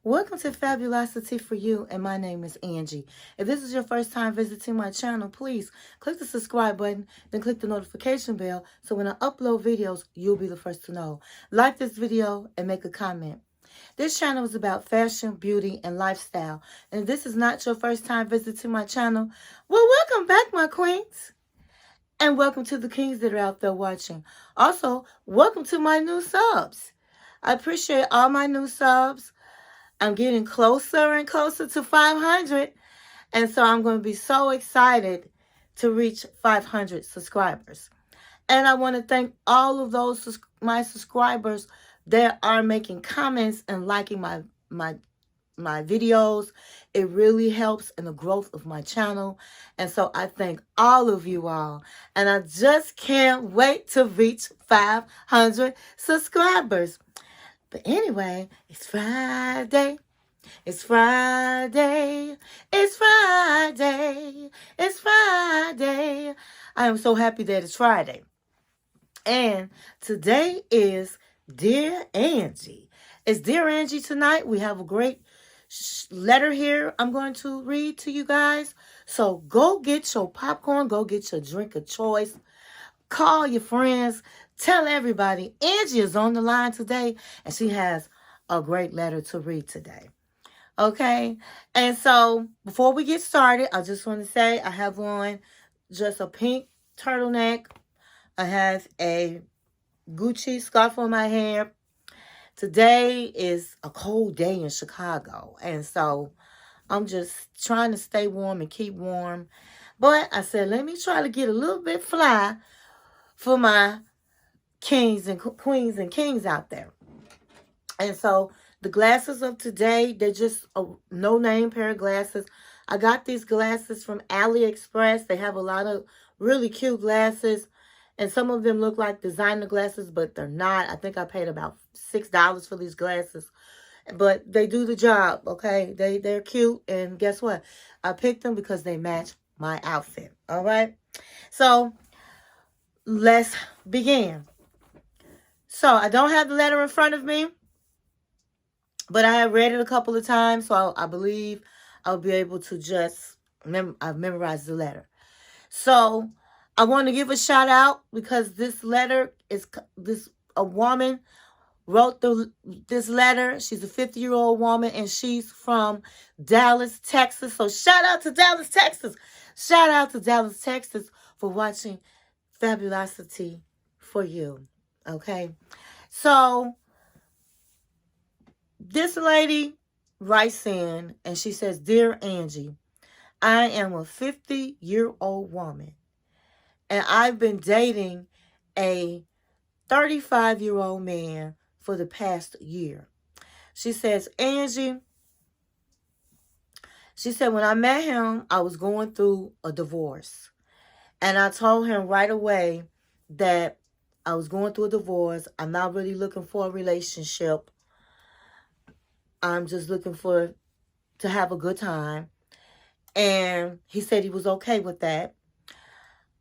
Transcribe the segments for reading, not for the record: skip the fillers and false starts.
Welcome to Fabulosity For You, and my name is Angie. If this is your first time visiting my channel, please click the subscribe button, then click the notification bell, so when I upload videos, you'll be the first to know. Like this video and make a comment. This channel is about fashion, beauty, and lifestyle. And if this is not your first time visiting my channel, well, welcome back, my queens. And welcome to the kings that are out there watching. Also, welcome to my new subs. I appreciate all my new subs. I'm getting closer and closer to 500. And so I'm going to be so excited to reach 500 subscribers. And I want to thank all of those my subscribers that are making comments and liking my videos. It really helps in the growth of my channel. And so I thank all of you all. And I just can't wait to reach 500 subscribers. But anyway, it's Friday. It's Friday. It's Friday. It's Friday. I am so happy that it's Friday. And today is Dear Angie. It's Dear Angie tonight. We have a great letter here I'm going to read to you guys. So go get your popcorn. Go get your drink of choice. Call your friends. Tell everybody Angie is on the line today, and she has a great letter to read today. Okay? And so before we get started, I just want to say I have on just a pink turtleneck. I have a Gucci scarf on my hair. Today is a cold day in Chicago, and so I'm just trying to stay warm and keep warm. But I said, let me try to get a little bit fly for my kings and queens and kings out there. And so the glasses of today, they're just a no-name pair of glasses. I got these glasses from AliExpress. They have a lot of really cute glasses. And some of them look like designer glasses, but they're not. I think I paid about $6 for these glasses. But they do the job, okay? They're cute. And guess what? I picked them because they match my outfit, all right? So let's begin. So I don't have the letter in front of me, but I have read it a couple of times, so I believe I'll be able to just I've memorized the letter. So I want to give a shout out because this letter is a woman wrote this letter. She's a 50-year-old woman, and she's from Dallas, Texas. So shout out to Dallas, Texas. Shout out to Dallas, Texas for watching Fabulosity For You. Okay? So this lady writes in, and she says, Dear Angie, I am a 50-year-old woman, and I've been dating a 35-year-old man for the past year. She says, Angie, she said, when I met him, I was going through a divorce. And I told him right away that I was going through a divorce. I'm not really looking for a relationship. I'm just looking to have a good time. And he said he was okay with that.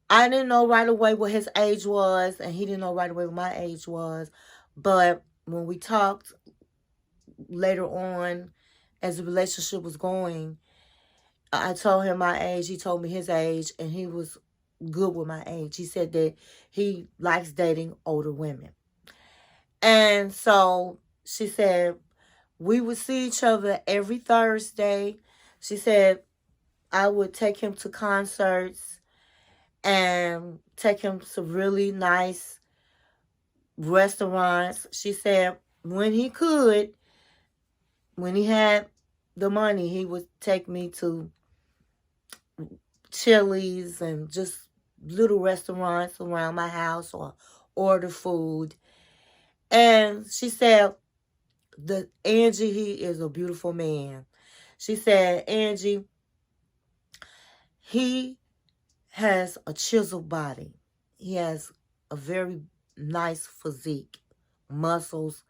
I didn't know right away what his age was, and he didn't know right away what my age was. But when we talked later on, as the relationship was going, I told him my age. He told me his age, and he was good with my age. He said that he likes dating older women. And so she said we would see each other every Thursday. She said I would take him to concerts and take him to really nice restaurants. She said when he had the money, he would take me to Chili's and just little restaurants around my house or order food. And she said, Angie, he is a beautiful man. She said, Angie, he has a chiseled body. He has a very nice physique, muscles.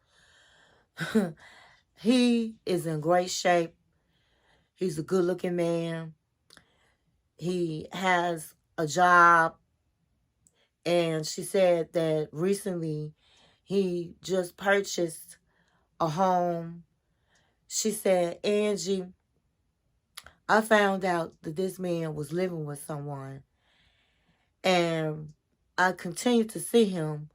He is in great shape. He's a good-looking man. He has a job. And she said that recently he just purchased a home She said, Angie, I found out that this man was living with someone, and I continued to see him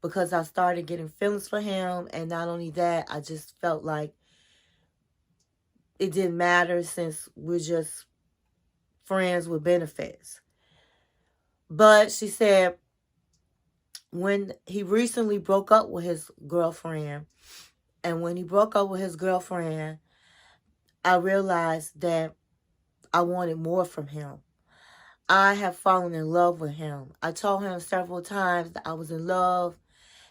because I started getting feelings for him. And not only that, I just felt like it didn't matter since we're just friends with benefits. But she said when he recently broke up with his girlfriend, and when he broke up with his girlfriend, I realized that I wanted more from him. I have fallen in love with him. I told him several times that I was in love,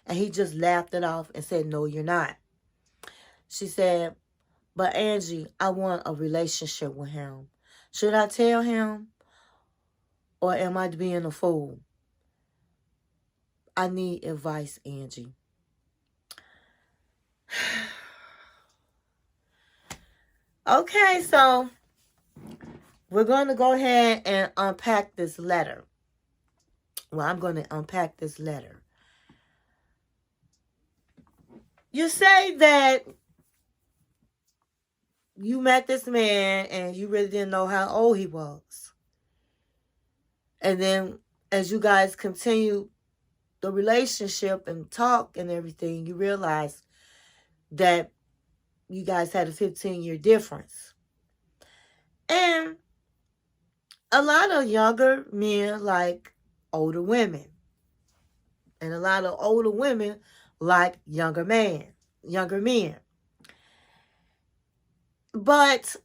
and he just laughed it off and said, no, you're not. She said, but Angie, I want a relationship with him. Should I tell him, or am I being a fool? I need advice, Angie. Okay, so we're going to go ahead and unpack this letter. Well, I'm going to unpack this letter. You say that you met this man and you really didn't know how old he was. And then as you guys continue the relationship and talk and everything, you realize that you guys had a 15-year difference. And a lot of younger men like older women. And a lot of older women like younger men. But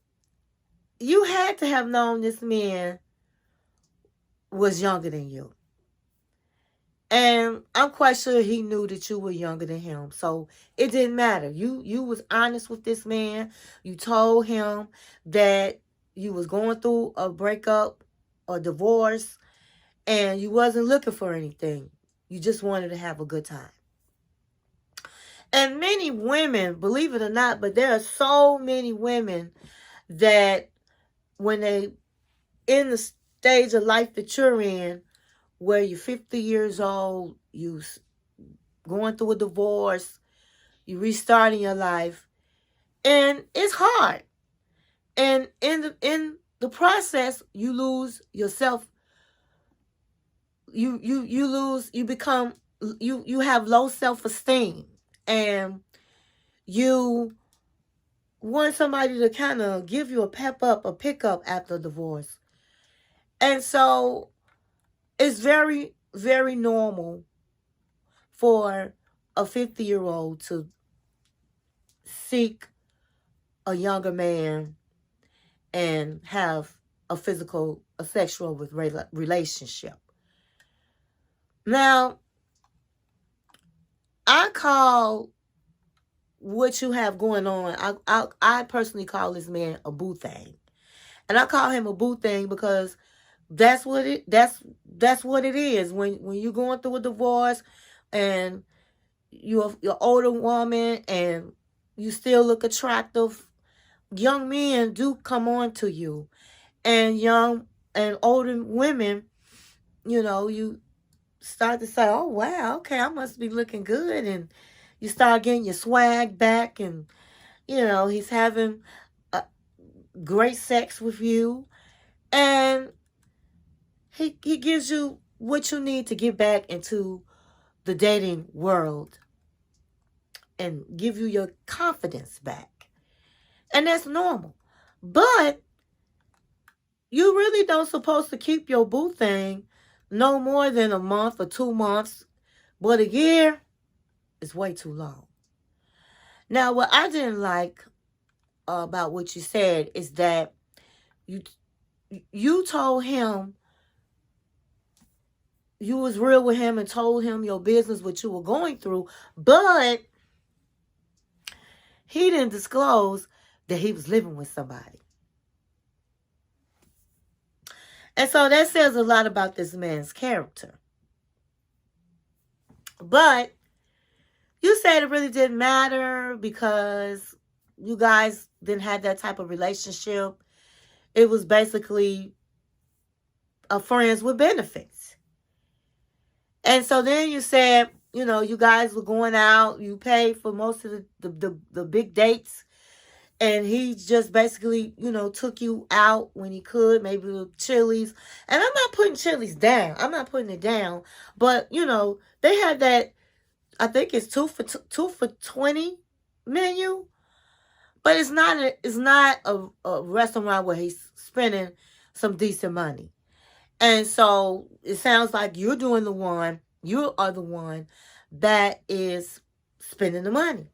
you had to have known this man was younger than you. And I'm quite sure he knew that you were younger than him. So it didn't matter. You was honest with this man. You told him that you was going through a breakup or divorce, and you wasn't looking for anything. You just wanted to have a good time. And many women, believe it or not, but there are so many women that when they in the stage of life that you're in, where you're 50 years old, you going through a divorce, you restarting your life, and it's hard. And in the process, you lose yourself. You have low self-esteem, and you want somebody to kind of give you a pick up after divorce. And so it's very, very normal for a 50-year-old to seek a younger man and have a sexual relationship. Now, I call what you have going on, I personally call this man a boo thing. And I call him a boo thing because that's what it is. When you're going through a divorce and you're older woman and you still look attractive, young men do come on to you. And young and older women, you start to say, oh wow, okay, I must be looking good, and you start getting your swag back, and he's having great sex with you, and he gives you what you need to get back into the dating world and give you your confidence back. And that's normal. But you really don't supposed to keep your boo thing no more than a month or 2 months. But a year is way too long. Now, what I didn't like about what you said is that you told him, you was real with him and told him your business, what you were going through, but he didn't disclose that he was living with somebody. And so that says a lot about this man's character. But you said it really didn't matter because you guys didn't have that type of relationship. It was basically a friends with benefits. And so then you said, you guys were going out. You paid for most of the big dates. And he just basically, took you out when he could, maybe with Chili's. And I'm not putting Chili's down. I'm not putting it down. But, they had that, I think it's two for 20 menu. But it's not a restaurant where he's spending some decent money. And so it sounds like you are the one that is spending the money.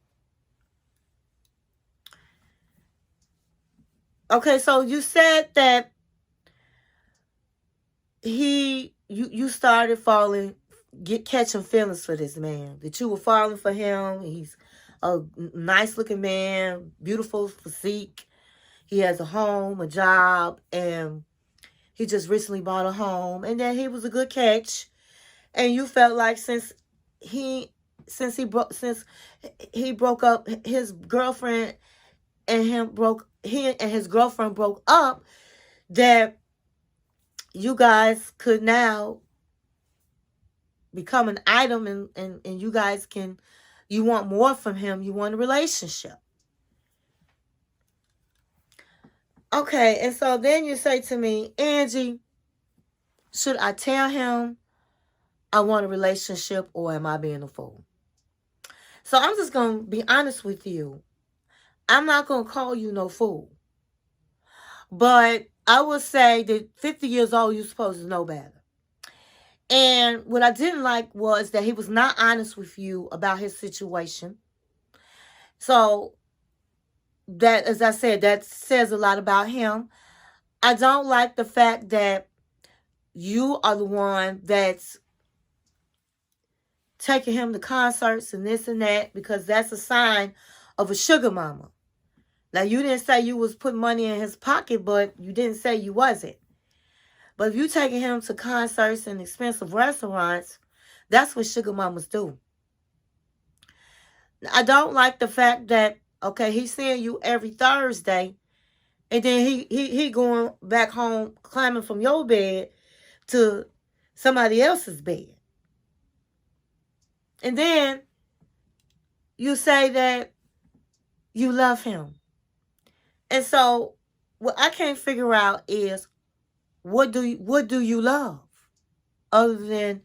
Okay, so you said that you started catching feelings for this man. That you were falling for him. He's a nice looking man, beautiful physique. He has a home, a job, and he just recently bought a home, and then he was a good catch. And you felt like since he broke up, his girlfriend he and his girlfriend broke up, that you guys could now become an item, and you want more from him. You want a relationship. Okay, and so then you say to me, Angie, should I tell him I want a relationship, or am I being a fool? So I'm just going to be honest with you. I'm not going to call you no fool. But I would say that 50 years old, you're supposed to know better. And what I didn't like was that he was not honest with you about his situation. So that, as I said, that says a lot about him. I don't like the fact that you are the one that's taking him to concerts and this and that, because that's a sign of a sugar mama. Now, you didn't say you was putting money in his pocket, but you didn't say you wasn't. But if you taking him to concerts and expensive restaurants, that's what sugar mamas do. I don't like the fact that, okay, he's seeing you every Thursday, and then he going back home climbing from your bed to somebody else's bed. And then you say that you love him. And so what I can't figure out is, what do you love other than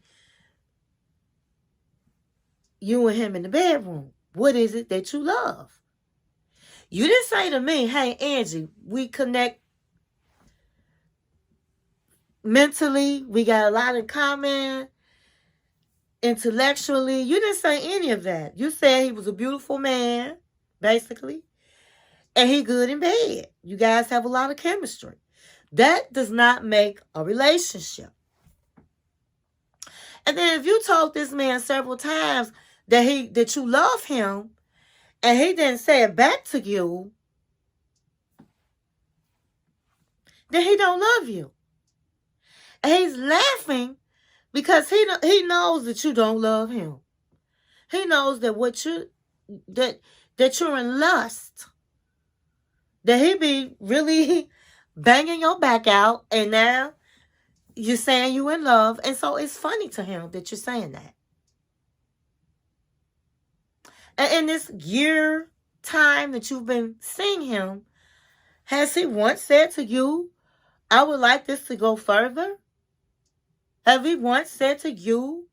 you and him in the bedroom? What is it that you love? You didn't say to me, hey, Angie, we connect mentally. We got a lot in common. Intellectually. You didn't say any of that. You said he was a beautiful man, basically. And he good in bed. You guys have a lot of chemistry. That does not make a relationship. And then if you told this man several times that you love him, and he didn't say it back to you, then he don't love you. And he's laughing because he knows that you don't love him. He knows that that you're in lust. That he be really banging your back out, and now you're saying you in love. And so it's funny to him that you're saying that. And in this year time that you've been seeing him, has he once said to you, I would like this to go further? Have he once said to you,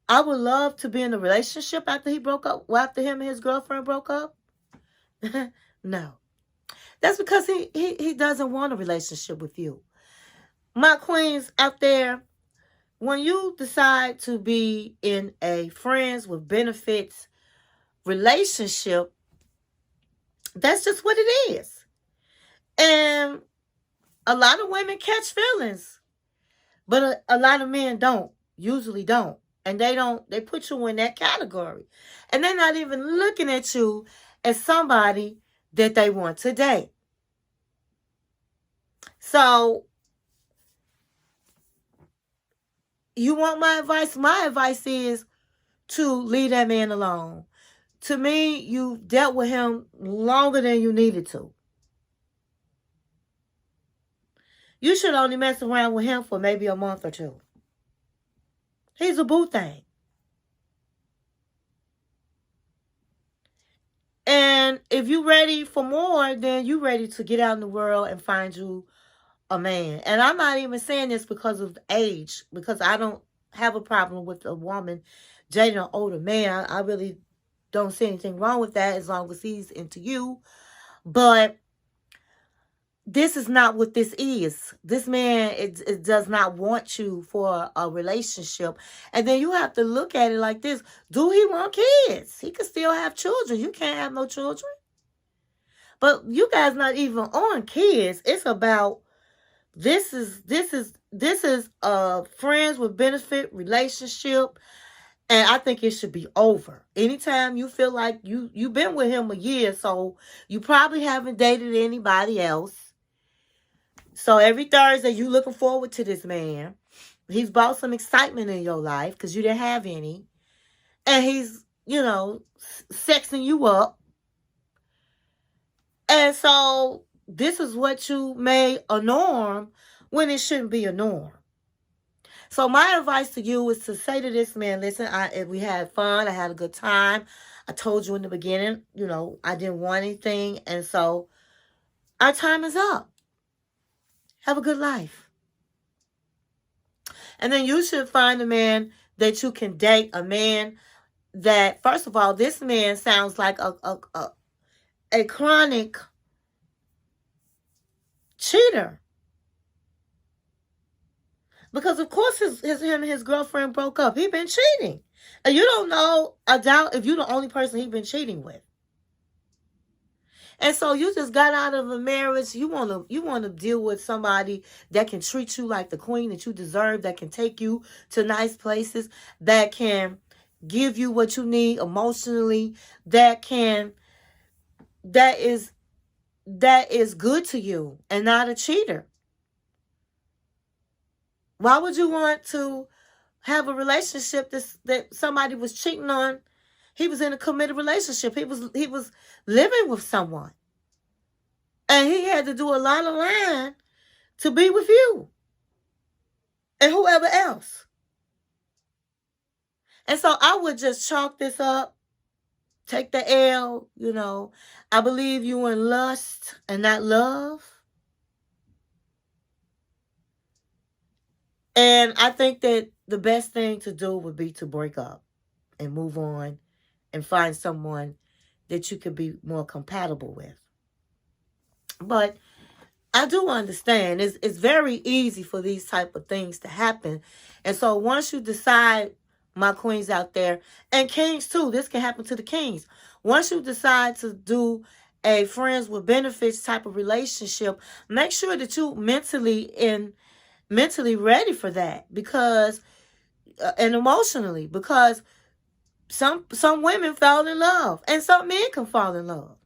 I would love to be in a relationship after after him and his girlfriend broke up? No. That's because he doesn't want a relationship with you. My queens out there, when you decide to be in a friends with benefits relationship, that's just what it is. And a lot of women catch feelings, but a lot of men usually don't. And they put you in that category. And they're not even looking at you as somebody that they want to date. So, you want my advice? My advice is to leave that man alone. To me, you dealt with him longer than you needed to. You should only mess around with him for maybe a month or two. He's a boo thing. And if you're ready for more, then you're ready to get out in the world and find you a man. And I'm not even saying this because of age, because I don't have a problem with a woman dating an older man. I really don't see anything wrong with that as long as he's into you. But this is not what this is. This man, it does not want you for a relationship. And then you have to look at it like this. Do he want kids? He could still have children. You can't have no children. But you guys not even on kids. It's about this is a friends with benefit relationship. And I think it should be over. Anytime you feel like you've been with him a year, so you probably haven't dated anybody else. So every Thursday, you looking forward to this man. He's brought some excitement in your life because you didn't have any. And he's, sexing you up. And so this is what you made a norm when it shouldn't be a norm. So my advice to you is to say to this man, listen, we had fun. I had a good time. I told you in the beginning, I didn't want anything. And so our time is up. Have a good life. And then you should find a man that you can date, a man that, first of all, this man sounds like a chronic cheater. Because, of course, him and his girlfriend broke up. He been cheating. And you don't know, I doubt, if you're the only person he been cheating with. And so you just got out of a marriage. You want to deal with somebody that can treat you like the queen that you deserve, that can take you to nice places, that can give you what you need emotionally, that is good to you and not a cheater. Why would you want to have a relationship that somebody was cheating on? He was in a committed relationship. He was living with someone. And he had to do a lot of lying to be with you and whoever else. And so I would just chalk this up, take the L, I believe you in lust and not love. And I think that the best thing to do would be to break up and move on and find someone that you could be more compatible with. But I do understand it's very easy for these type of things to happen. And so once you decide, my queens out there, and kings too, this can happen to the kings. Once you decide to do a friends with benefits type of relationship, make sure that you mentally ready for that, because and emotionally, because some women fall in love and some men can fall in love.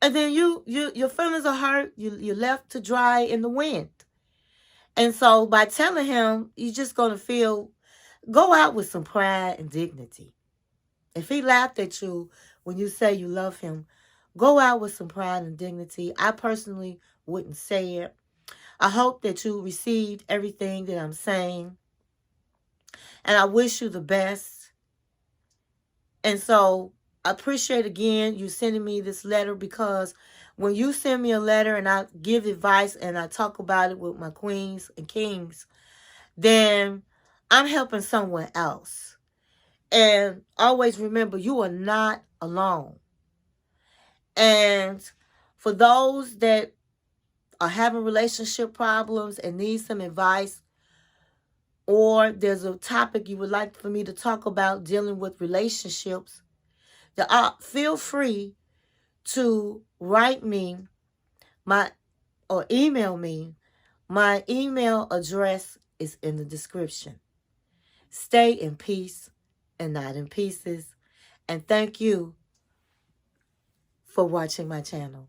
And then your feelings are hurt. You're left to dry in the wind. And so by telling him, you're just going to go out with some pride and dignity. If he laughed at you when you say you love him, go out with some pride and dignity. I personally wouldn't say it. I hope that you received everything that I'm saying. And I wish you the best. And so I appreciate again you sending me this letter, because when you send me a letter and I give advice and I talk about it with my queens and kings, then I'm helping someone else. And always remember, you are not alone. And for those that are having relationship problems and need some advice, or there's a topic you would like for me to talk about dealing with relationships, feel free to write me or email me. My email address is in the description. Stay in peace and not in pieces. And thank you for watching my channel.